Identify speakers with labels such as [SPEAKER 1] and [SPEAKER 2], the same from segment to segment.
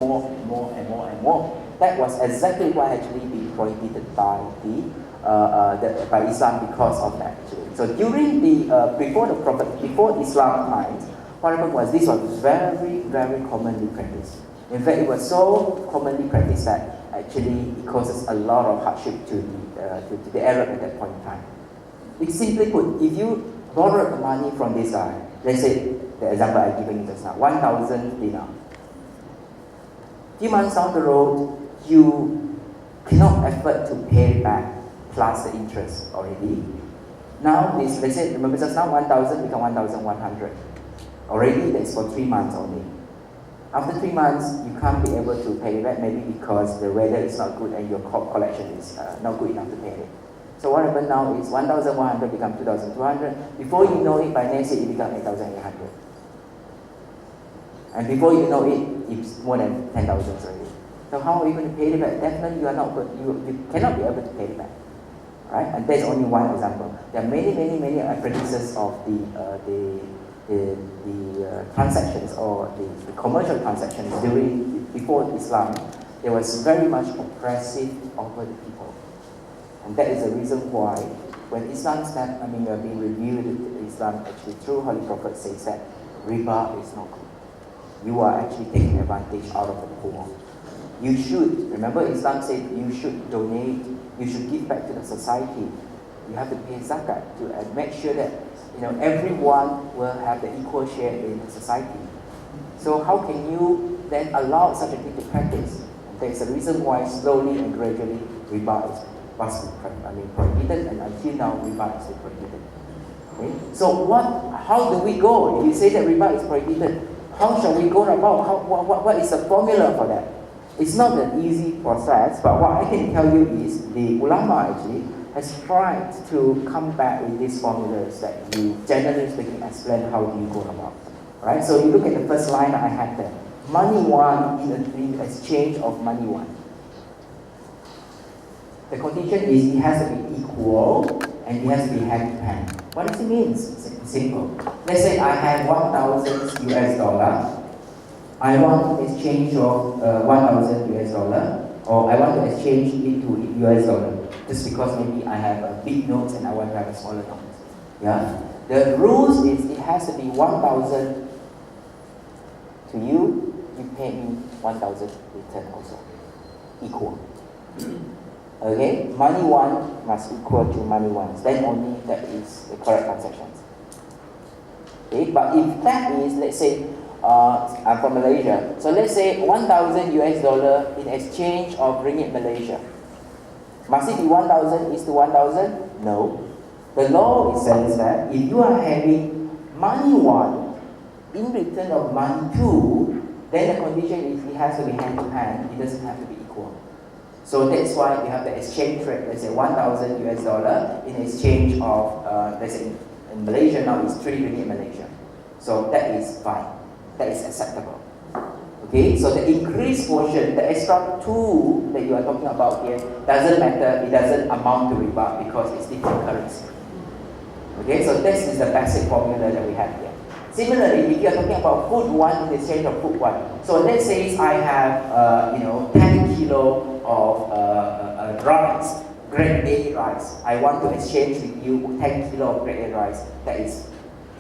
[SPEAKER 1] more and more and more and more. That was exactly what actually been prohibited by by Islam because of that. Actually. So during before Islam times, what happened was this was very, very commonly practiced. In fact, it was so commonly practiced that actually it causes a lot of hardship to the Arab at that point in time. It's simply put, if you borrow the money from this guy, let's say the example I given you just now, 1,000 dinar. Few months down the road, you cannot afford to pay back plus the interest already. Now, let's say, remember just now, 1,000 become 1,100. Already, that's for 3 months only. After 3 months, you can't be able to pay it back, maybe because the weather is not good and your collection is not good enough to pay it. So what happened now is 1,100 become 2,200. Before you know it, by next year, it becomes 8,800. And before you know it, it's more than 10,000 already. So how are you going to pay it back? Definitely, you are not good. You cannot be able to pay it back, right? And that's only one example. There are many apprentices of the transactions or the commercial transactions before Islam. There was very much oppressive over the people, and that is the reason why when Islam being reviewed, Islam actually through Holy Prophet says that riba is not good. You are actually taking advantage out of the poor. You should, remember Islam said you should donate, you should give back to the society. You have to pay zakat to make sure that everyone will have the equal share in the society. So how can you then allow such a thing to practice? There's a reason why slowly and gradually riba is prohibited, and until now riba is still prohibited. Okay? So how do we go? If you say that riba is prohibited, how shall we go about? What is the formula for that? It's not an easy process, but what I can tell you is the ulama actually has tried to come back with these formulas that we generally speaking explain how do you go about. Right? So you look at the first line that I had there. Money one in exchange of money one. The condition is it has to be equal and it has to be hand to hand. What does it mean? Simple. Let's say I have 1,000 US dollar. I want to exchange of 1,000 US dollar, or I want to exchange it to US dollar, just because maybe I have a big note and I want to have a smaller note. Yeah. The rules is it has to be 1,000 to you. You pay me 1,000 return also, equal. Okay, money one must equal to money one. Then only that is the correct transactions. Okay, but if that is, let's say, I'm from Malaysia, so let's say 1,000 US dollar in exchange of ringgit Malaysia. Must it be 1,000 is to 1,000? No. The law says that if you are having money one in return of money two, then the condition is it has to be hand to hand. It doesn't have to be equal. So that's why we have the exchange rate. Let's say 1,000 US dollar in exchange of, let's say in Malaysia now it's 3 ringgit Malaysia. So that is fine. That is acceptable. Okay, so the increased portion, the extra 2 that you are talking about here, doesn't matter. It doesn't amount to riba because it's different currency. Okay, so this is the basic formula that we have here. Similarly, if you are talking about food one in exchange of food one, so let's say I have 10 kilo of rice, grade A rice. I want to exchange with you 10 kilo of grade A rice. That is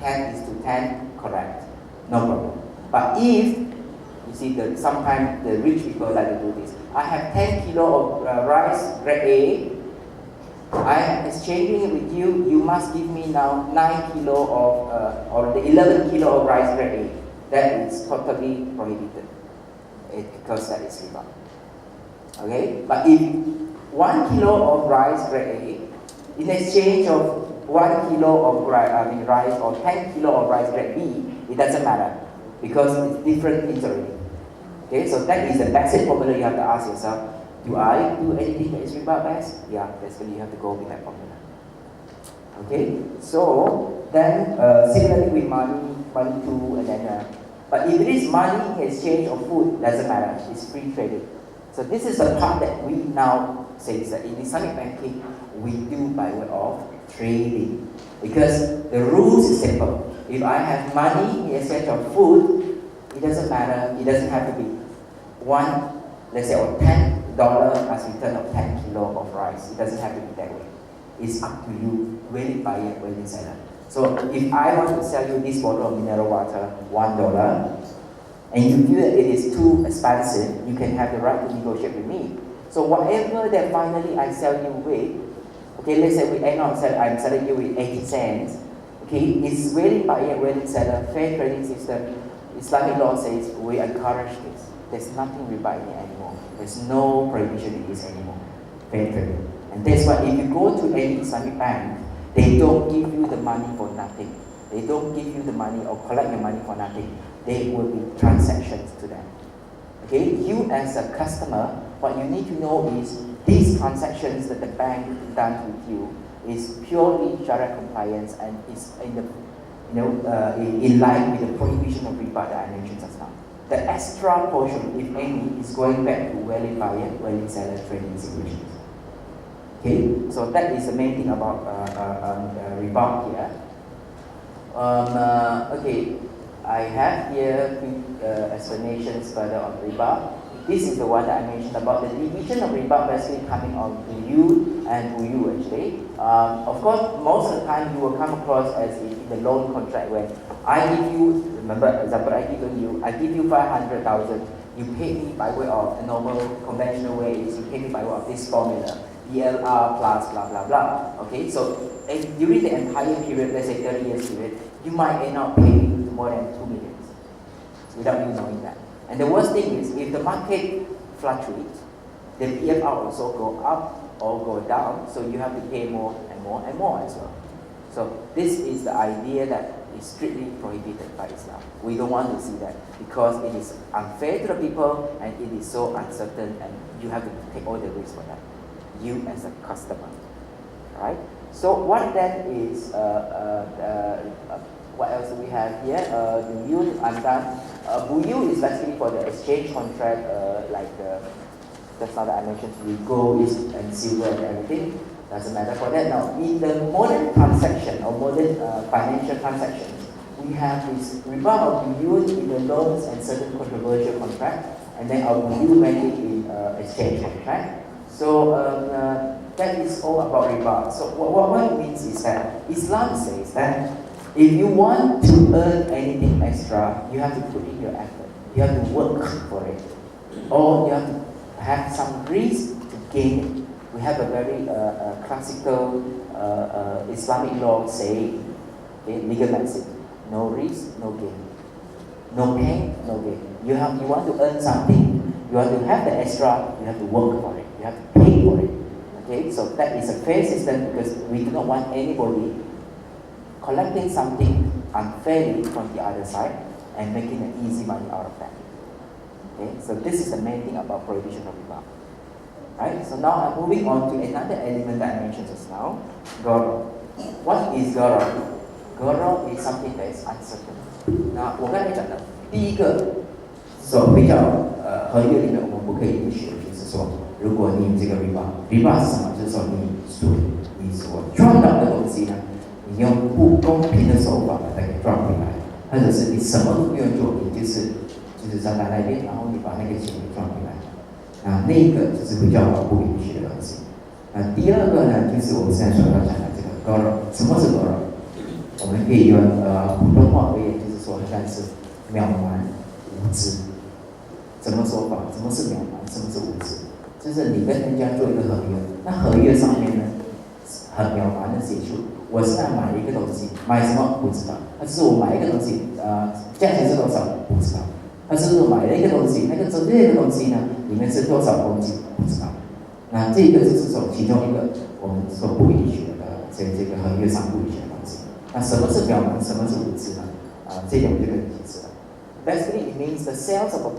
[SPEAKER 1] 10 is to 10, correct? No problem. But if you see sometimes the rich people like to do this. I have 10 kilo of rice grade A. I am exchanging it with you. You must give me now 9 kilo of or the 11 kilo of rice grade A. That is totally prohibited because that is riba. Okay, but if 1 kilo of rice grade A in exchange of 1 kilo of rice or 10 kilo of rice grade B, it doesn't matter because it's different things already. Okay, so that is the basic formula you have to ask yourself. Do I do anything that is riba best? Yeah, basically you have to go with that formula. Okay, so then similarly with money too, and then but if it is money in exchange of food, doesn't matter. It's free traded. So this is the part that we now say that in Islamic banking we do by way of trading, because the rules is simple. If I have money in exchange of food, it doesn't matter. It doesn't have to be let's say, or $10 as return of 10 kilo of rice. It doesn't have to be that way. It's up to you, willing buyer, willing seller. So if I want to sell you this bottle of mineral water, $1, and you feel that it is too expensive, you can have the right to negotiate with me. So whatever that finally I sell you with, okay, let's say we end up I'm selling you with 80 cents, okay, it's willing buyer, willing seller, fair trading system. Islamic law says we encourage this. There's nothing riba in it anymore. There's no prohibition in this anymore. Fair trading. And that's why if you go to any Islamic bank, they don't give you the money for nothing. They don't give you the money or collect your money for nothing. There will be transactions to them. Okay, you as a customer, what you need to know is these transactions that the bank done with you is purely Sharia compliance and is in the, in line with the prohibition of riba that I mentioned just now. The extra portion, if any, is going back to willing buyer, willing seller trading situations. Okay, so that is the main thing about riba here. Okay, I have here explanations further on riba. This is the one that I mentioned about the division of riba basically coming on buyu and buyu actually. Of course, most of the time you will come across as in the loan contract when I give you, remember example I give you 500,000, you pay me by way of a normal conventional way is you pay me by way of this formula, BLR plus blah blah blah. Okay, so during the entire period, let's say 30 years period, you might end up paying more than 2 million without you knowing that. And the worst thing is, if the market fluctuates, the PFR also go up or go down, so you have to pay more and more and more as well. So this is the idea that is strictly prohibited by Islam. We don't want to see that because it is unfair to the people and it is so uncertain and you have to take all the risk for that, you as a customer, right? So what then is, what else do we have here? Buyu, I'm done. Buyu is basically for the exchange contract, just now that I mentioned, gold and silver and everything. Doesn't matter for that. Now, in the modern transaction or modern financial transactions, we have this riba of buyu in the loans and certain controversial contracts, and then our buyu mainly in exchange contract. So that is all about riba. So what it means is that Islam says that if you want to earn anything extra, you have to put in your effort. You have to work for it. Or you have to have some risk to gain it. We have a very classical Islamic law saying, okay, legal maxim, no risk, no gain. No pain, no gain. You want to earn something, you want to have the extra, you have to work for it. You have to pay for it. Okay, so that is a fair system because we do not want anybody collecting something unfairly from the other side and making an easy money out of that. Okay, so this is the main thing about prohibition of riba. Right, so now I'm moving on to another element that I mentioned just now, gharar. What is gharar? Gharar is something that is uncertain. 那我刚才讲的第一个，比较合约里面我们不可以允许的就是说，如果你有这个 riba 是什么？就是说你所赚到的东西呢，你用不公平的手法把它给赚回来，或者是你什么都不用做，你就是站在那边，然后你把那个钱给赚回来。那个就是比较不允许的东西。第二个呢，就是我们现在所要讲的这个 gharar。什么是 gharar？ 我们可以用普通话而言，就是说它是渺蛮无知。怎么说法？什么是渺蛮？什么是无知？就是你跟人家做一个合约，那合约上面呢，很渺蛮的写出，我现在买一个东西，买什么不知道，但是我买一个东西，价钱是多少不知道。但是我买了一个东西，那个东西呢，里面是多少公斤不知道。那这个就是说其中一个我们说不允许的，这个合约上不允许的东西。那什么是渺蛮，什么是无知呢？这点我就跟你解释了。Basically, it means the sales of a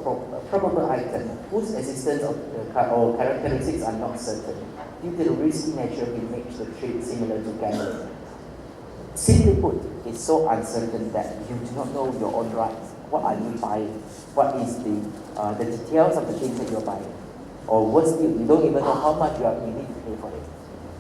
[SPEAKER 1] probable item whose existence or characteristics are not certain due to the risky nature it makes the trade similar to gambling. Simply put, it's so uncertain that you do not know your own rights. What are you buying? What is the details of the things that you're buying? Or worse still, you don't even know how much you need to pay for it.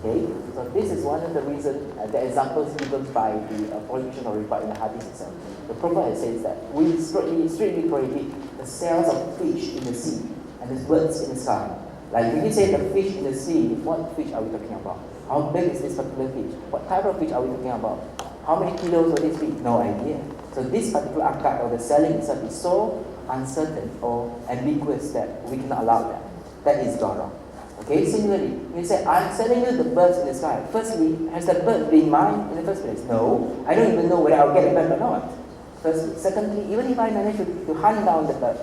[SPEAKER 1] Okay? So this is one of the reasons, the examples given by the prohibition of riba in the hadith itself. The Prophet says that we strictly prohibit the sales of fish in the sea and there's birds in the sky. Like when you say the fish in the sea, what fish are we talking about? How big is this particular fish? What type of fish are we talking about? How many kilos will this be? No idea. So this particular akad or the selling itself is so uncertain or ambiguous that we cannot allow that. That is gone wrong. Okay, similarly, you say, I'm selling you the birds in the sky. Firstly, has the bird been mine in the first place? No. I don't even know whether I'll get it back or not. Firstly. Secondly, even if I manage to hunt down the bird,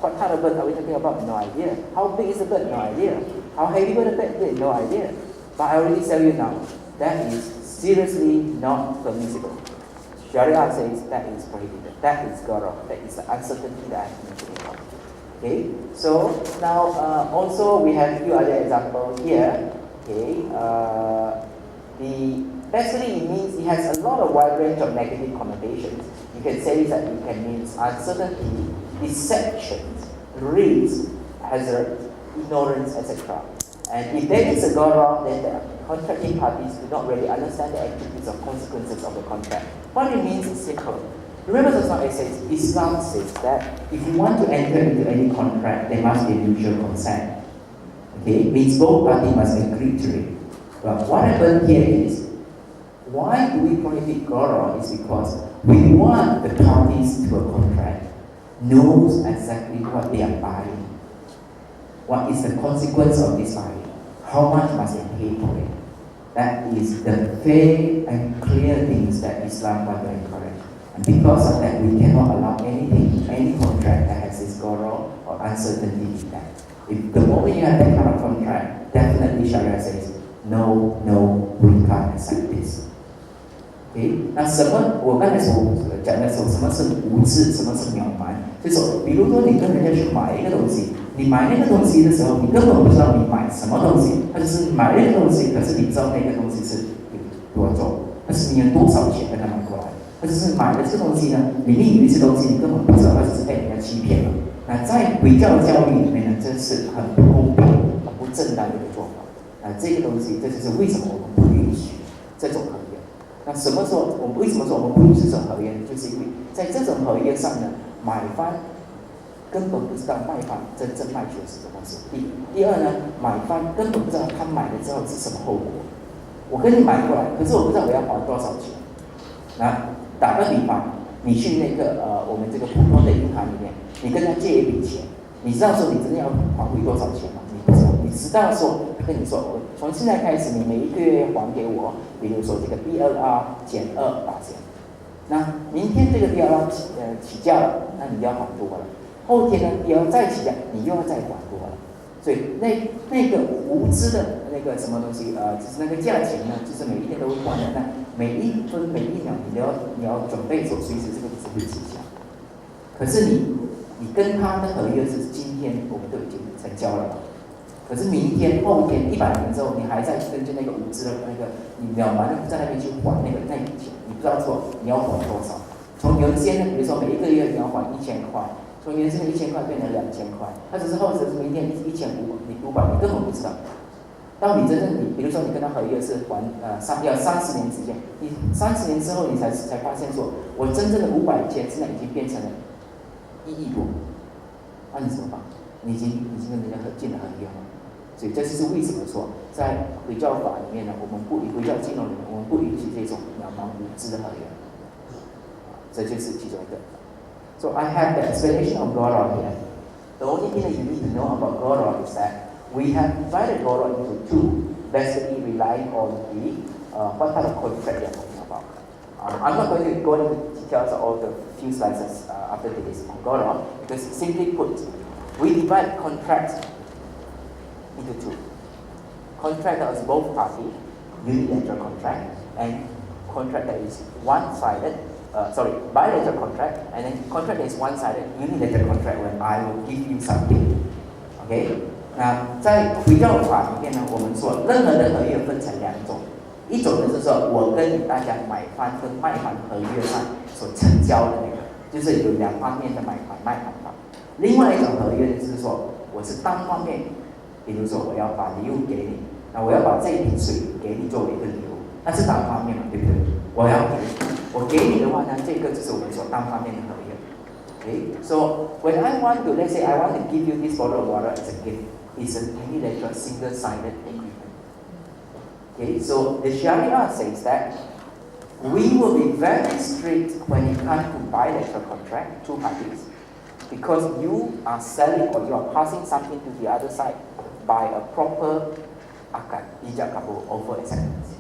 [SPEAKER 1] what kind of bird are we talking about? No idea. How big is the bird? No idea. How heavy will the bird be? No idea. But I already tell you now, that is seriously not permissible. Sharia says that is prohibited. That is gharar. That is the uncertainty that I have mentioned about. Okay. So now also we have a few other examples here. Okay. Basically it means it has a lot of wide range of negative connotations. You can say that it can mean uncertainty, deception, risk, hazard, ignorance, etc. And if there is a gharar, then the contracting parties do not really understand the activities or consequences of the contract. What it means is simple. Remember that's what I said, Islam says that if you want to enter into any contract, there must be mutual consent. Okay, it means both parties must agree to it. But what happened here is, why do we prohibit gharar is because we want the parties to a contract knows exactly what they are buying. What is the consequence of this buying? How much must they pay for it? That is the fair and clear things that Islam wants to encourage. And because of that, we cannot allow anything, any contract that has this gharar or uncertainty in that. If the moment you have that kind of contract, definitely Sharia says, no, we can't accept this. Okay? 那什么？我刚才讲的时候，什么是无知，什么是渺蛮？就是说，比如说你跟人家去买一个东西，你买那个东西的时候，你根本不知道你买什么东西，或者是买那个东西，可是你不知道那个东西是有多重，但是你有多少钱跟他买过来，或者是买了这个东西呢，里面有一些东西你根本不知道，或者是被人家欺骗了。那在回教教育里面呢，这是很不公平、很不正当的一个做法。这个东西，这就是为什么我们不允许这种合约。那什么时候我们为什么说我们不允许这种合约呢？就是因为在这种合约上呢，买方根本不知道卖方真正卖出的是什么东西。第二呢，买方根本不知道他买了之后是什么后果。我跟你买过来，可是我不知道我要还多少钱。那打个比方，你去那个我们这个普通的银行里面，你跟他借一笔钱，你知道说你真的要还回多少钱吗？你不知道。你知道说他跟你说，我从现在开始，你每一个月还给我，比如说这个 BLR 减2%。那明天这个 BLR 起价了，那你要还多了。后天呢，也要再起价，你又要再还多了。所以那个无知的那个什么东西，就是那个价钱呢，就是每一天都会换的。那每一分每一秒，你要准备说随时这个只会起价。可是你跟他的合约是今天我们都已经成交了，可是明天后天100年之后，你还在跟着那个无知的那个你渺蛮的在那边去还那笔钱，你不知道说你要还多少。从原先呢，比如说每一个月你要还1000块。从原先的1000块变成2000块，或者是后者是明天1500，你500，你根本不知道。当你真正比如说你跟他合约是要30年之间，你30年之后你才发现说，我真正的500钱现在已经变成了1亿多，那你怎么办？你已经跟人家进了合约了。所以这就是为什么说在回教法里面呢，我们不回教金融里面，我们不允许这种渺茫无知的合约。这就是其中一个。So I have the explanation of gharar here. The only thing that you need to know about gharar is that we have divided gharar into two, basically relying on the what type of contract you're talking about. I'm not going to go into details of all the few slides after this on gharar, because simply put, we divide contract into two. Contract that is both party, unilateral contract, and contract that is one-sided. Bilateral contract, and then contract is one-sided, unilateral contract when I will give you something. OK， 那在回教法里面呢，我们说任何的合约分成2种，一种呢是说我跟你大家买方跟卖方合约上所成交的那个，就是有2方面的买方卖方法。另外一种合约呢，就是说我是单方面，比如说我要把礼物给你，那我要把这一瓶水给你作为一个礼物，那是单方面嘛，对不对？我给你的话呢，这个就是我们说单方面的合约。Okay, so when I want to, let's say I want to give you this bottle of water as a gift, it's a unilateral single-sided agreement. Okay, so the Sharia says that we will be very strict when it comes to bilateral contract, two parties, because you are selling or you are passing something to the other side by a proper akad, ijab kabul, over acceptance.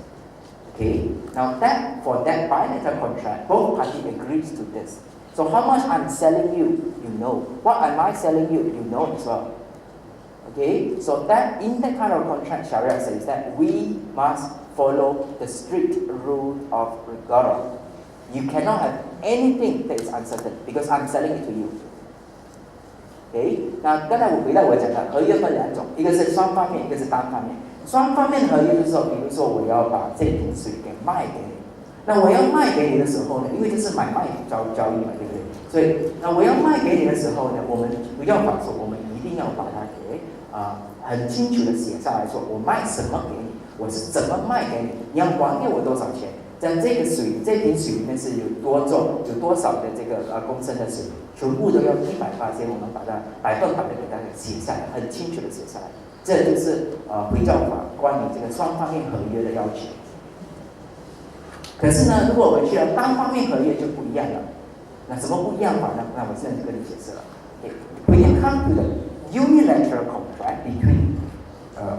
[SPEAKER 1] Okay, now that for that bilateral contract, both parties agrees to this. So how much I'm selling you, you know. What am I selling you, you know as well. Okay, so that in that kind of contract, Sharia says that we must follow the strict rule of Ghara. You cannot have anything that is uncertain because I'm selling it to you. Okay， 那刚才我回到我讲的合约分两种，一个是双方面，一个是单方面。双方面合约就是说，比如说我要把这瓶水给卖给你，那我要卖给你的时候呢，因为这是买卖交易嘛，对不对？所以那我要卖给你的时候呢，我们不要法说，我们一定要把它给很清楚的写下来说，我卖什么给你，我是怎么卖给你，你要还给我多少钱。在这个水，这瓶水里面是有多重，有多少的这个公升的水，全部都要100%，我们把它100%的给它写下来，很清楚的写下来。这就是会教法关于这个双方面合约的要求。可是呢，如果我们去了单方面合约就不一样了。那什么不一样法呢？那我现在就跟你解释了。When you come to the unilateral contract between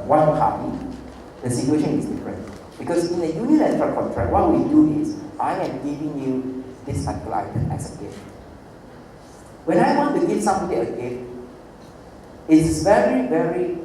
[SPEAKER 1] one party, the situation is different. Because in a unilateral contract, what we do is, I am giving you this particular item as a gift. When I want to give somebody a gift, it's very, very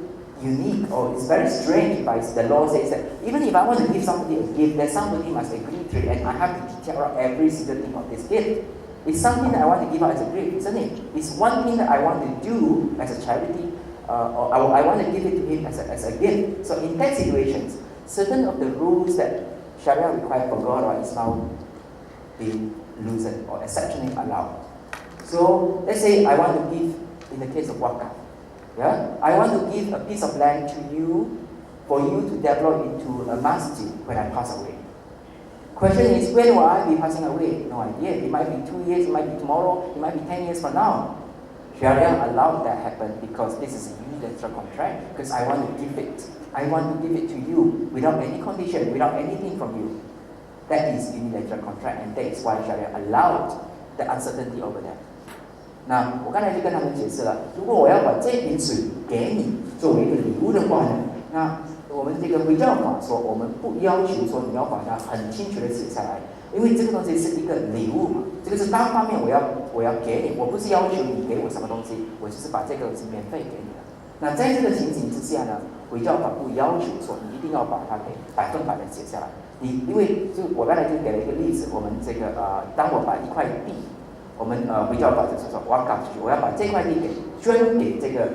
[SPEAKER 1] unique, or it's very strange by the law says that even if I want to give somebody a gift, then somebody must agree to it, and I have to detail out every single thing of this gift. It's something that I want to give out as a gift, isn't it? It's one thing that I want to do as a charity, or I want to give it to him as a gift. So in that situations, certain of the rules that Sharia requires for God is now being loosened or exceptionally allowed. So let's say I want to give, in the case of wakaf, yeah, I want to give a piece of land to you for you to develop into a masjid when I pass away. Question is, when will I be passing away? No idea. It might be 2 years, it might be tomorrow, it might be 10 years from now. Sharia allowed that happen because this is a unilateral contract, because I want to give it. I want to give it to you without any condition, without anything from you. That is unilateral contract, and that is why Sharia allowed the uncertainty over that. 那我刚才就跟他们解释了，如果我要把这瓶水给你作为一个礼物的话呢，那我们这个回教法说，我们不要求说你要把它很清楚的写下来，因为这个东西是一个礼物嘛，这个是单方面我要给你，我不是要求你给我什么东西，我就是把这个是免费给你的。那在这个情形之下呢，回教法不要求说你一定要把它给100%的写下来。因为就我刚才就给了一个例子，我们这个当我把一块地，我们回教法就是说我要赶出去，我要把这块地给捐给这个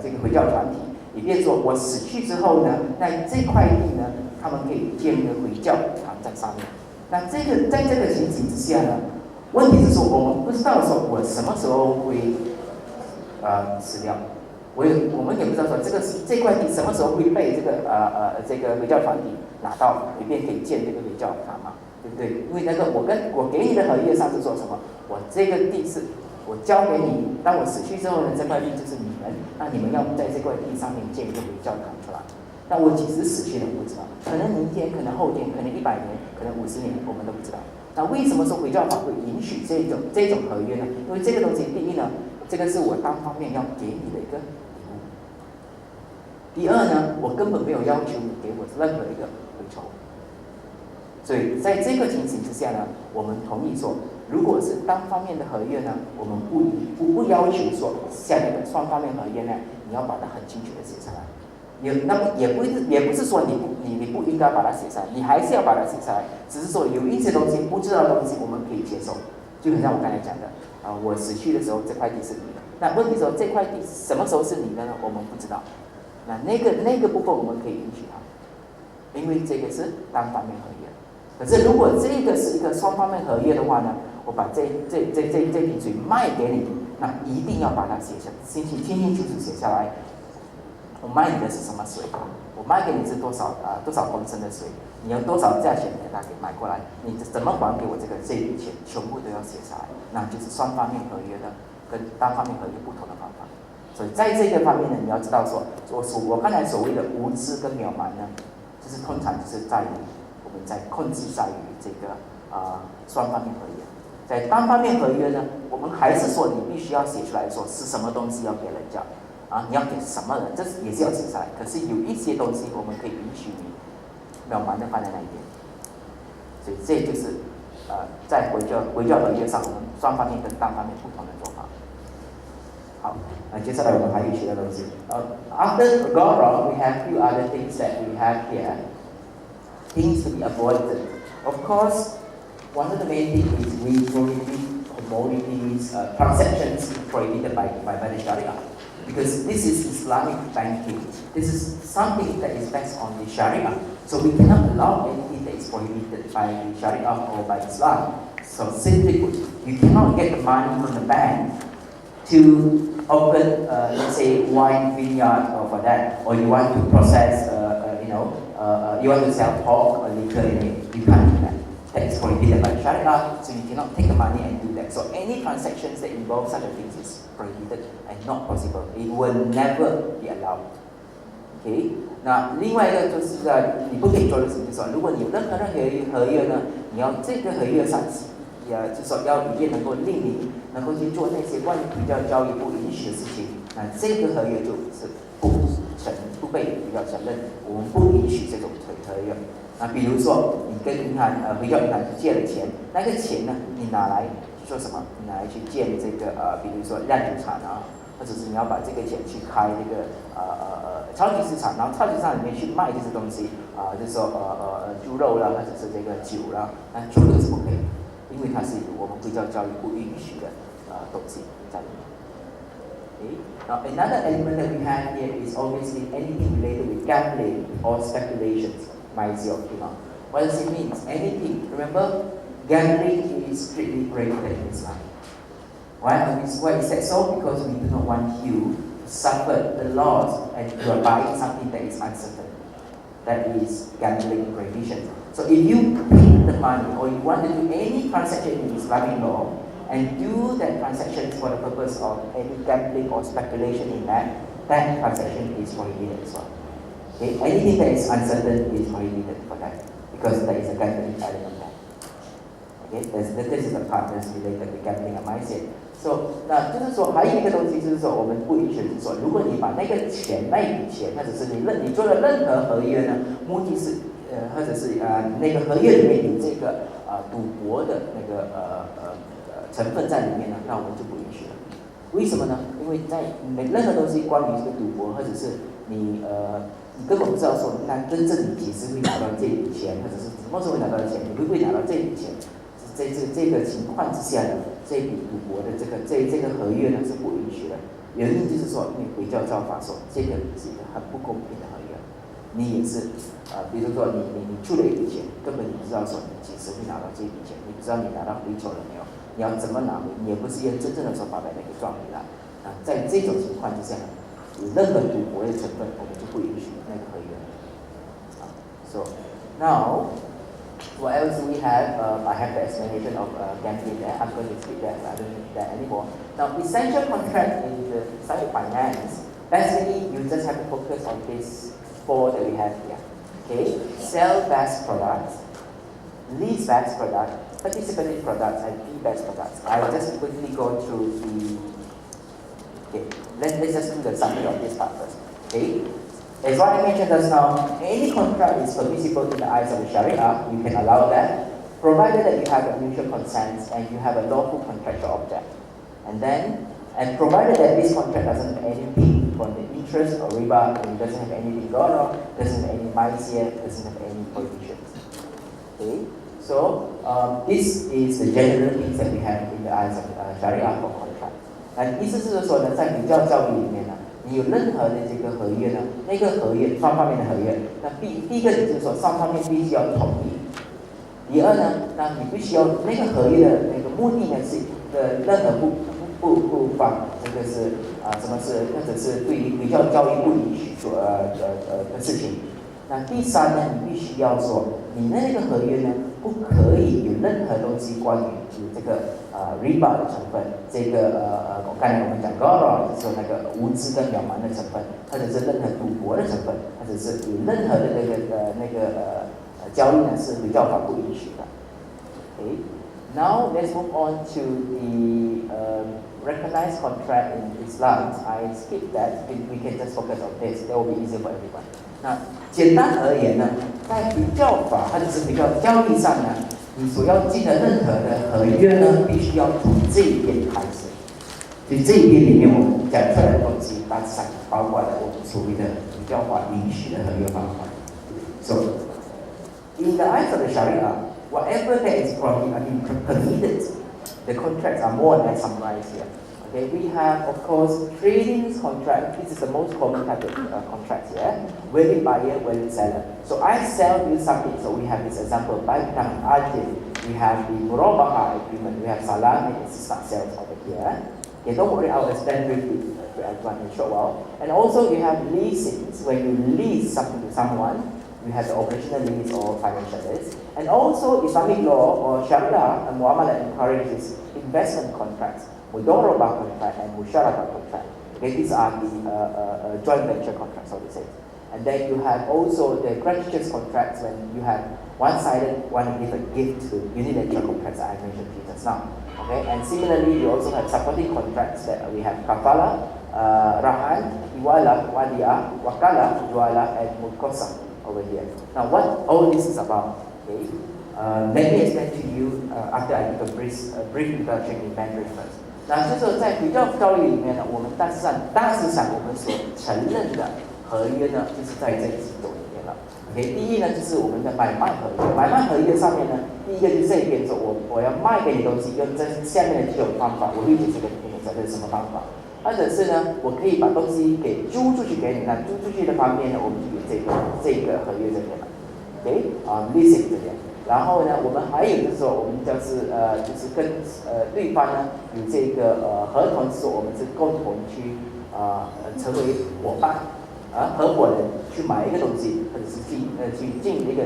[SPEAKER 1] 这个回教团体，以便说我死去之后呢，那这块地呢，他们可以建一个回教堂在上面。那这个在这个情形之下呢，问题是说我们不知道说我什么时候会死掉。我们也不知道说这块地什么时候会被这个回教团体拿到，以便可以建这个回教堂嘛，对不对？因为那个我给你的合约上是说什么？我这个地是我交给你，当我死去之后呢，这块地就是你们，那你们要在这块地上面建一个回教堂出来。那我几时死去的我不知道，可能明天，可能后天，可能100年，可能50年，我们都不知道。那为什么说回教法会允许这种合约呢？因为这个东西，第一呢，这个是我单方面要给你的一个礼物。第二呢，我根本没有要求你给我任何一个回酬。所以在这个情形之下呢，我们同意说，如果是单方面的合约呢，我们不要求说下面的双方面合约呢，你要把它很清楚的写下来。那么也不是说你不应该把它写下来，你还是要把它写下来。只是说有一些东西不知道的东西我们可以接受，就很像我刚才讲的我死去的时候这块地是你的。那问题说这块地什么时候是你的呢？我们不知道。那个部分我们可以允许它，因为这个是单方面合约。可是如果这个是一个双方面合约的话呢，我把这瓶水卖给你，那一定要把它写下，清清楚楚写下来。我卖你的是什么水？我卖给你是多少公升的水？你要多少价钱给他给买过来？你怎么还给我这笔钱？全部都要写下来，那就是双方面合约的跟单方面合约不同的方法。所以在这个方面呢，你要知道说，我刚才所谓的无知跟渺茫呢，就是通常就是在于我们在控制在于这个双方面合约。在单方面合约呢，我们还是说你必须要写出来说是什么东西要给人家。你要给什么人，这也是要写下来。可是有一些东西我们可以允许你渺茫的放在那一边，所以这就是在回教合约上，我们双方面跟单方面不同的做法。好，接下来我们还有其他东西。After go wrong, we have few other things that we have here. Things to be avoided. Of course, one of the main things is we prohibit commodities, transactions prohibited by the Sharia. Because this is Islamic banking. This is something that is based on the Sharia. So we cannot allow anything that is prohibited by the Sharia or by Islam. So simply put, you cannot get the money from the bank to open, let's say, wine vineyard or for that, or you want to process, you want to sell pork or liquor in it. You can't do that. That is prohibited by Sharia, so you cannot take the money and do that. So any transactions that involve such a thing is prohibited and not possible. It will never be allowed. OK， 那另外一个就是你不可以做的事情，就是说，如果你有任何合约呢，你要这个合约上就是说要里面能够令你能够去做那些关于比较交易不允许的事情，那这个合约就是不被比较承认，我们不允许这种合约。那比如说，你跟回教银行借了钱，那个钱呢，你拿来做什么？你拿来去建这个比如说酿酒厂或者是你要把这个钱去开那个超级市场，然后超级市场里面去卖这些东西就是说猪肉啦，或者是这个酒啦，那全部都是不可以，因为它是我们回教教育不允许的东西在里面。Okay. Now another element that we have here is obviously anything related with gambling or speculations. What does it mean? Anything. Remember, gambling is strictly prohibited in Islam. Why is that so? Because we do not want you to suffer the loss and you are buying something that is uncertain. That is gambling prohibition. So if you pay the money or you want to do any transaction in Islamic law and do that transaction for the purpose of any gambling or speculation in that transaction is prohibited as well. Okay, anything that is uncertain is prohibited for that because there is a gambling element there. Okay, this is the part that's related to gambling and mindset. So 那就是说还有一个东西就是说我们不允许是说，如果你把那个钱那一笔钱，或者是你做了任何合约呢，目的是或者是那个合约里面有这个赌博的那个成分在里面呢，那我们就不允许了。为什么呢？因为在任何东西关于这个赌博，或者是你根本不知道说，那真正你几时会拿到这笔钱，或者是什么时候会拿到钱，你会不会拿到这笔钱？在这个情况之下呢，这笔赌博的这个合约呢是不允许的。原因就是说，因为回教教法说，这个是一个很不公平的合约。你也是比如说你出了一笔钱，根本你不知道说你几时会拿到这笔钱，你不知道你拿到回酬了没有，你要怎么拿回，你也不是用真正的说把那个赚回来。在这种情况之下呢，有任何赌博的成分，我们就不允许那个合约。So now, what else do we have? I have the explanation of gambling there. I'm going to skip that. I don't need that anymore. Now, essential contract in the side of finance. Basically, you just have to focus on these four that we have here. Okay, sell best products, lease best products, participating products, and fee best products. I will just quickly go through the. Okay, let's just do the summary of this part first. Okay. As what I mentioned just now, any contract is permissible in the eyes of the Sharia. You can allow that, provided that you have a mutual consent and you have a lawful contractual object. And provided that this contract doesn't have anything from the interest or riba, and it doesn't have anything going on, doesn't have any ma'asiyah, doesn't have any prohibitions. Okay, so this is the general things that we have in the eyes of Sharia for contract. 意思是说呢，在比较教育里面呢。你有任何的这个合约呢？那个合约双方面的合约，那第一个就是说双方面必须要同意。第二呢，那你必须要那个合约的那个目的呢是任何不放，这个是什么是或者是对于比较交易不允许做的事情。那第三呢，你必须要说，你的那个合约呢，不可以有任何东西关于有这个riba 的成分，这个刚才我们讲 gharar 就是说那个无知跟渺蛮的成分，或者是任何赌博的成分，或者是有任何的交易呢是比较法不允许的。Okay. Now let's move on to the recognized contract in Islam. I skip that. We can just focus on this. That will be easier for everyone. 那简单而言呢，在比较法或者是比较交易上呢，你所要进的任何的合约呢，必须要从这一边开始。所以这一边里面我们讲出来的东西，大致上包括了我们所谓的比较法允许的合约方法。So, in the eyes of the Sharia, whatever that is permitted, the contracts are more or less summarized here. Okay, we have, of course, trading contract. This is the most common type of contract here. Willing buyer, willing seller. So I sell you something. So we have this example by becoming artist. We have the murabaha agreement. We have salam and istisna sales over here. Okay, don't worry, I will explain briefly to everyone in a short while. And also you have leasings. When you lease something to someone, you have the operational lease or financial lease. And also Islamic law or Sharia and Muamalah encourages investment contracts. Mudorobah contract and Musharaka contract. Okay, these are the joint venture contracts, so to say. And then you have also the gratuitous contracts when you have one-sided, want to give a gift to unilateral contracts that I mentioned just now. Okay, and similarly, you also have supporting contracts that we have kafala, rahan, iwala, wadia, wakala, juala, and mukosa over here. Now, what all this is about? Okay, let me explain to you after I give a brief introduction in Mandarin first. 那就是在比较交易里面呢，我们大致上我们所承认的合约呢，就是在这几种里面了。OK， 第一呢就是我们的买卖合约，买卖合约上面呢，第一个就是这一边说我要卖给你东西，用这下面的几种方法，我会解释给你听这是什么方法，或者是呢，我可以把东西给租出去给你，那租出去的方面呢，我们就有这个合约这边了。OK， leasing 这边。然后呢，我们还有就是说，我们就是跟对方呢有这个合同，是说我们是共同去成为伙伴，合伙人去买一个东西，或者是去进一个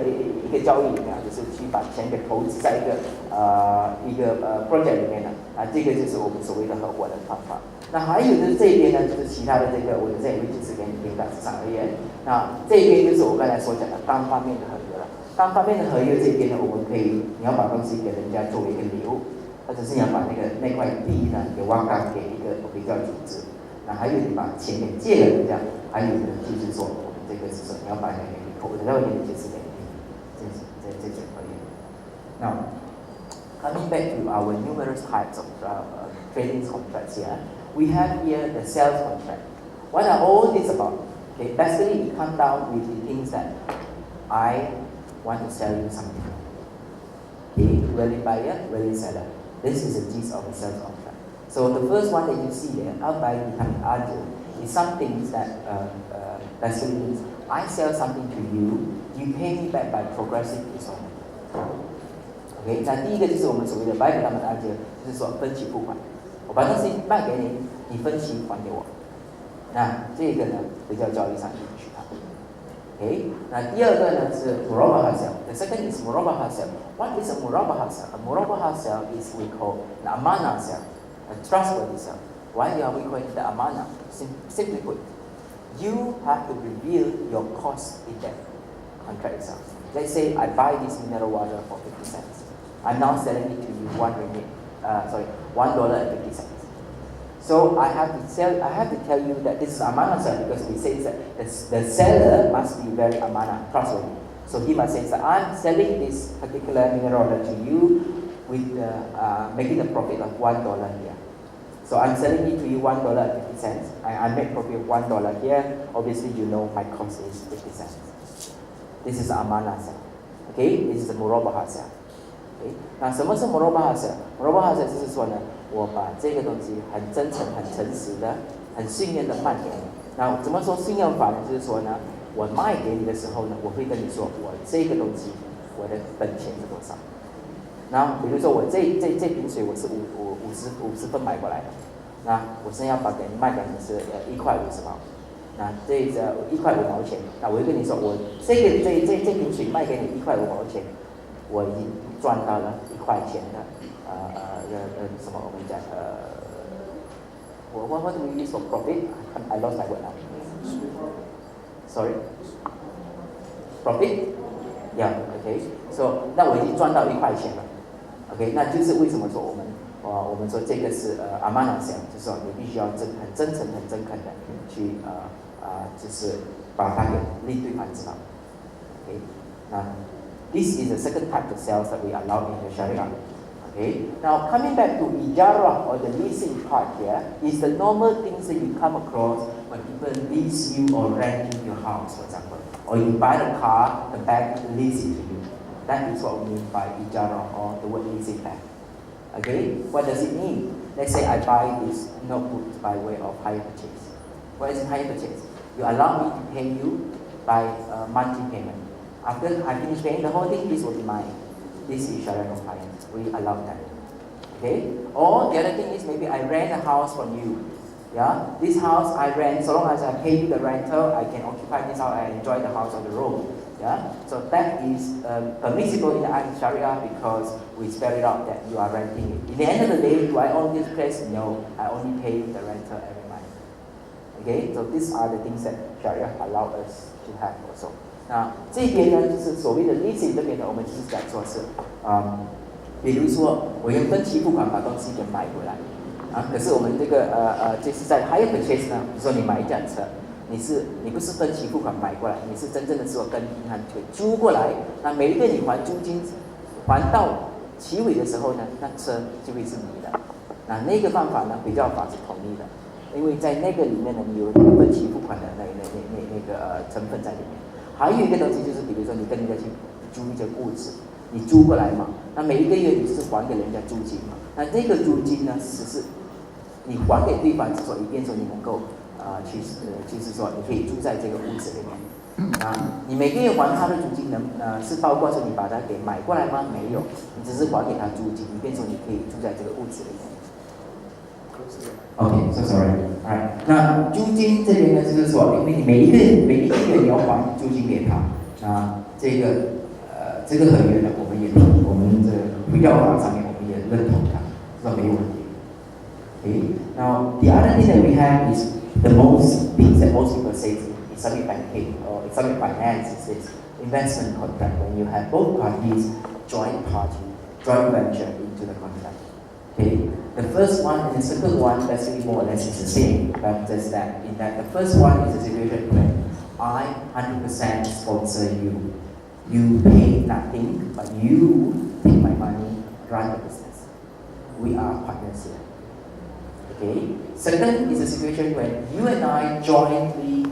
[SPEAKER 1] 交易里面，就是去把钱给投资在一个project 里面的这个就是我们所谓的合伙人方法。那还有就是这一边呢，就是其他的这个，我这里会解释给你听的市场而言。那这一边就是我刚才所讲的单方面的合约了。单方面的合约这边呢，我们可以，你要把东西给人家作为一个礼物，或者是你要把那块地呢给挖干给一个比较组织。那还有你把钱给借了人家，还有呢就是说我们这个是说你要把那个口，我再给你解释给你听，这种合约。Now, coming back to our numerous types of trading contracts here, we have here the sales contract. What are all this about? Okay, basically it comes down with the things that I want to sell you something. Okay, willing buyer, willing seller. This is the gist of a sales contract. So the first one that you see there, out by becoming argue, is some things that basically means I sell something to you, you pay me back by progressive installment. OK， 那第一个就是我们所谓的 by becoming argue， 就是说分期付款，我把东西卖给你，你分期还给我。那这个呢，比较交易上允许它。Okay, 那第二个呢是 murabaha sale. The second is murabaha sale. What is a murabaha sale? A murabaha sale is we call an amana sale, a trustworthy sale. Why are we calling it the amana? Simply put, you have to reveal your cost in that contract itself. Let's say I buy this mineral water for 50 cents. I'm now selling it to you $1.50. So I have to tell you that this is amana sale because he says that the seller must be very amana, trustworthy. So he must say that I'm selling this particular mineral water to you with making a profit of $1 here. So I'm selling it to you $1.50. I make profit of $1 here. Obviously, you know my cost is 50 cents. This is amana sale. Okay, this is a murabaha sale. Okay, 那什么是 murabaha sale? Murabaha sale 就是说呢，我把这个东西很真诚、很诚实的、很信任的卖给你。那怎么说信任法呢？就是说呢，我卖给你的时候呢，我会跟你说，我这个东西我的本钱是多少。那比如说我这瓶水我是50分买过来的，那我现在要给你卖给你是1块50毛，那这1块5毛钱，那我就跟你说，我这瓶水卖给你1块5毛钱，我已经赚到了1块钱的什么我们讲what do we use for profit? I lost my word now. Sorry. Profit? Yeah. Okay. So 那我已经赚到1块钱了。OK， 那就是为什么说我们说这个是阿玛纳想，就是说你必须要很真诚、很诚恳的去就是把它给对方知道。OK， 那 this is the second type of sales that we allow in the Sharia. Okay, now coming back to ijarah or the leasing part here is the normal things that you come across when people lease you or rent you your house, for example, or you buy the car, the bank lease it to you. That is what we mean by ijarah or the word leasing back. Okay, what does it mean? Let's say I buy this notebook by way of hire purchase. What is hire purchase? You allow me to pay you by monthly payment. After I finish paying the whole thing, this will be mine. This is Sharia compliance. We allow that. Okay? Or the other thing is maybe I rent a house from you. Yeah? This house I rent, so long as I pay you the rental, I can occupy this house, I enjoy the house on the road. Yeah? So that is permissible in the Sharia because we spell it out that you are renting it. In the end of the day, do I own this place? No. I only pay the rental every month. Okay? So these are the things that Sharia allow us to have also. 那这边呢，就是所谓的 leasing 这边呢，我们就是讲说是比如说我用分期付款把东西给买回来可是我们这个就是在 hire purchase 呢，比如说你买一辆车，你不是分期付款买过来，你是真正的是跟银行租过来，那每一个你还租金，还到期尾的时候呢，那车就会是你的。那个办法呢，比较法是统一的，因为在那个里面呢，你有分期付款的那个成分在里面。还有一个东西就是，比如说你跟人家去租一间屋子，你租过来嘛，那每一个月你是还给人家租金嘛，那这个租金呢，只是你还给对方之所以变成你能够就是说你可以住在这个屋子里面你每个月还他的租金是包括说你把它给买过来吗？没有，你只是还给他租金，你变成你可以住在这个屋子里面。OK, so sorry. Alright. 那租金这边呢，就是说，因为你每一个月你要还租金给他，那这个合约呢，我们这回教法上面我们也认同它，这没有问题。Okay. Now the other thing that we have is the most things that most people say is Islamic banking or Islamic finance is investment contract when you have both parties joint venture into the contract. Okay. The first one and the second one, basically more or less is the same, but just that in that the first one is a situation where I 100% sponsor you. You pay nothing, but you take my money, run the business. We are partners here. Okay. Second is a situation when you and I jointly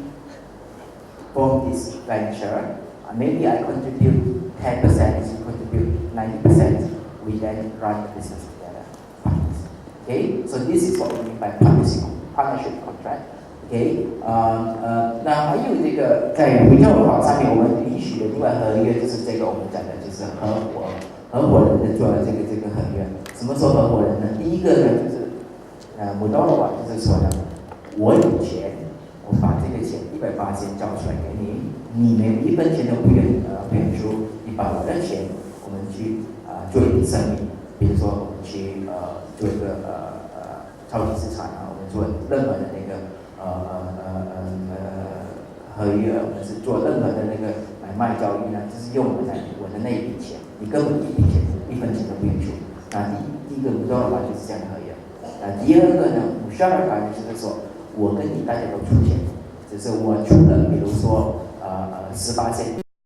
[SPEAKER 1] form this venture. Maybe I contribute 10%, you contribute 90%. We then run the business together. Okay, so this is what we mean by partnership contract. Okay, 那还有这个在回教法上面，我们允许的另外合约就是这个我们讲的就是合伙人的做的这个合约。什么时候合伙人呢？第一个呢就是母刀的话就是说呢，我有钱，我把这个钱180交出来给你，你没1分钱都不愿出，你把我的钱，我们去做一笔生意，比如说我们去做一个超级市场我们做任何的那个合约，我们是做任何的那个买卖交易呢，就是用我的那一笔钱，你根本一笔钱1分钱都不用出。那第一个母刀的话就是这样的合约。第二个呢，musyawarah法就是说我跟你大家都出钱，只是我出了，比如说18%。